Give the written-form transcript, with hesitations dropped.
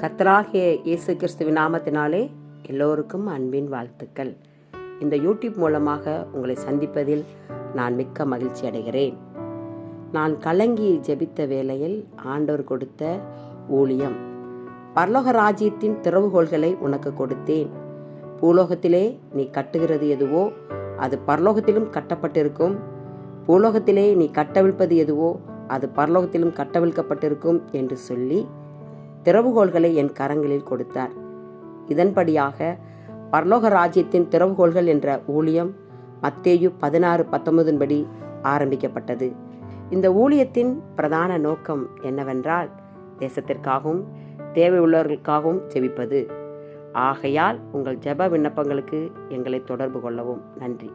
கர்த்தராகிய இயேசு கிறிஸ்துவின் நாமத்தினாலே எல்லோருக்கும் அன்பின் வாழ்த்துக்கள். இந்த யூடியூப் மூலமாக உங்களை சந்திப்பதில் நான் மிக்க மகிழ்ச்சி அடைகிறேன். நான் கலங்கி ஜெபித்த வேளையில் ஆண்டவர் கொடுத்த ஊழியம், பரலோக ராஜ்யத்தின் திறவுகோல்களை உனக்கு கொடுத்தேன். பூலோகத்திலே நீ கட்டுகிறது எதுவோ அது பரலோகத்திலும் கட்டப்பட்டிருக்கும். பூலோகத்திலே நீ கட்டவிழ்ப்பது எதுவோ அது பரலோகத்திலும் கட்டவிழ்க்கப்பட்டிருக்கும் என்று சொல்லி திறவுகோல்களை என் கரங்களில் கொடுத்தார். இதன்படியாக பரலோக ராஜ்யத்தின் திறவுகோல்கள் என்ற ஊழியம் மத்தேயு 16:19 படி ஆரம்பிக்கப்பட்டது. இந்த ஊழியத்தின் பிரதான நோக்கம் என்னவென்றால், தேசத்திற்காகவும் தேவை உள்ளவர்களுக்காகவும் ஜெபிப்பது. ஆகையால் உங்கள் ஜெப விண்ணப்பங்களுக்கு எங்களை தொடர்பு கொள்ளவும். நன்றி.